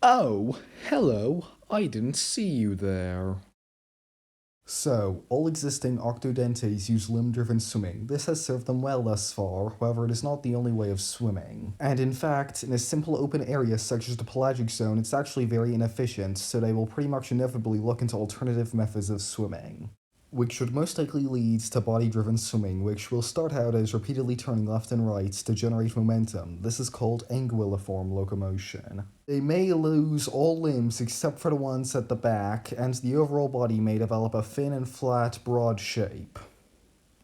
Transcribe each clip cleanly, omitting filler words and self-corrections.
Oh, hello. I didn't see you there. So, all existing Octo-dentes use limb-driven swimming. This has served them well thus far, however it is not the only way of swimming. And in fact, in a simple open area such as the pelagic zone, it's actually very inefficient, so they will pretty much inevitably look into alternative methods of swimming, which should most likely lead to body-driven swimming, which will start out as repeatedly turning left and right to generate momentum. This is called anguilliform locomotion. They may lose all limbs except for the ones at the back, and the overall body may develop a thin and flat, broad shape.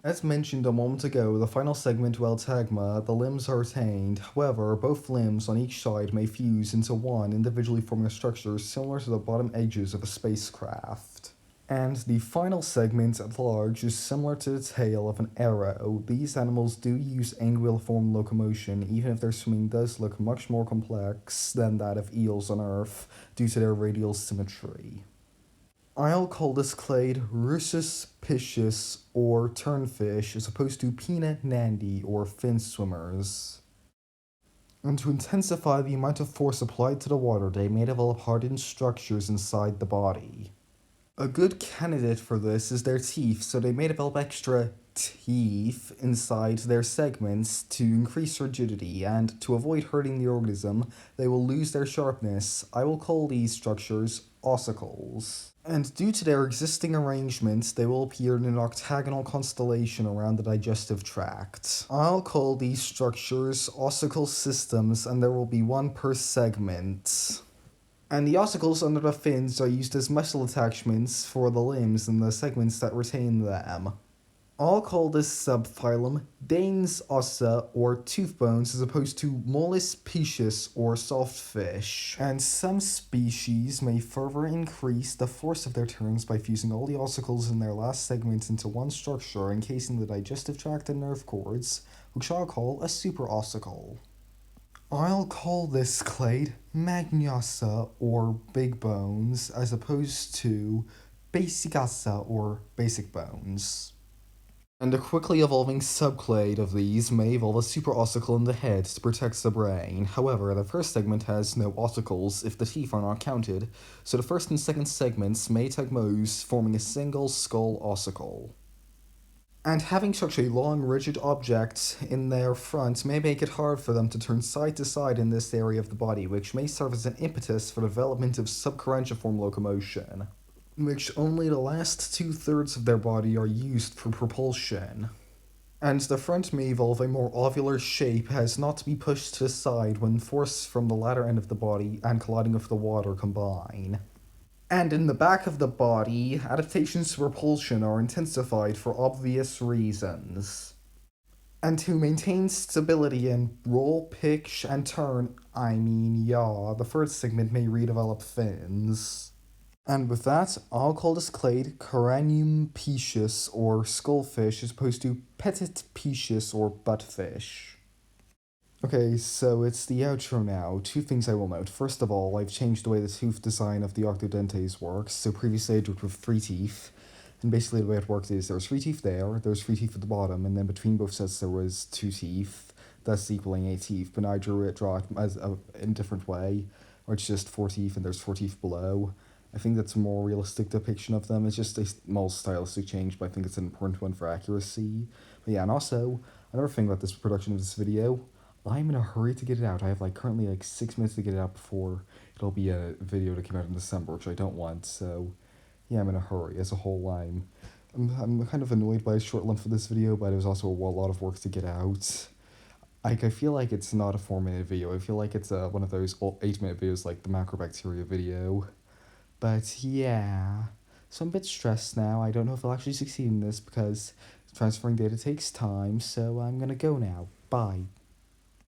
As mentioned a moment ago, the final segment will tagma, the limbs are retained. However, both limbs on each side may fuse into one, individually forming a structure similar to the bottom edges of a spacecraft. And the final segment at large is similar to the tail of an arrow. These animals do use anguilliform locomotion, even if their swimming does look much more complex than that of eels on Earth due to their radial symmetry. I'll call this clade Rhesus piscis or turnfish as opposed to Pina nandi or fin swimmers. And to intensify the amount of force applied to the water, they may develop hardened structures inside the body. A good candidate for this is their teeth, so they may develop extra teeth inside their segments to increase rigidity, and to avoid hurting the organism, they will lose their sharpness. I will call these structures ossicles. And due to their existing arrangements, they will appear in an octagonal constellation around the digestive tract. I'll call these structures ossicle systems, and there will be one per segment. And the ossicles under the fins are used as muscle attachments for the limbs and the segments that retain them. I'll call this subphylum Danes ossa or tooth bones as opposed to Mollis piscis or soft fish. And some species may further increase the force of their turns by fusing all the ossicles in their last segments into one structure encasing the digestive tract and nerve cords, which I'll call a super ossicle. I'll call this clade Magnosa or big bones as opposed to Basicassa or basic bones. And a quickly evolving subclade of these may evolve a super ossicle in the head to protect the brain. However, the first segment has no ossicles if the teeth are not counted, so the first and second segments may tagmose, forming a single skull ossicle. And having such a long, rigid object in their front may make it hard for them to turn side to side in this area of the body, which may serve as an impetus for the development of subcorrentiform locomotion, which only the last 2/3 of their body are used for propulsion. And the front may evolve a more ovular shape as not to be pushed to the side when force from the latter end of the body and colliding with the water combine. And in the back of the body, adaptations to propulsion are intensified for obvious reasons. And to maintain stability and roll, pitch, and turn, the third segment may redevelop fins. And with that, I'll call this clade Cranium piscis or skullfish as opposed to Pt3 or buttfish. Okay, so it's the outro now. Two things I will note. First of all, I've changed the way the tooth design of the Octo-dentes works. So previously I did it with 3 teeth, and basically the way it worked is there was 3 teeth there was 3 teeth at the bottom, and then between both sets there was 2 teeth, thus equaling 8 teeth, but now I draw it as in a different way, where it's just 4 teeth and there's 4 teeth below. I think that's a more realistic depiction of them. It's just a small stylistic change, but I think it's an important one for accuracy. But yeah, and also, another thing about this production of this video, I'm in a hurry to get it out. I have currently 6 minutes to get it out before it'll be a video to come out in December, which I don't want, so yeah, I'm in a hurry. As a whole, I'm kind of annoyed by a short length for this video, but it was also a lot of work to get out. I feel like it's not a 4-minute video. I feel like it's one of those 8-minute videos like the macrobacteria video. But yeah, so I'm a bit stressed now. I don't know if I'll actually succeed in this because transferring data takes time, so I'm gonna go now. Bye.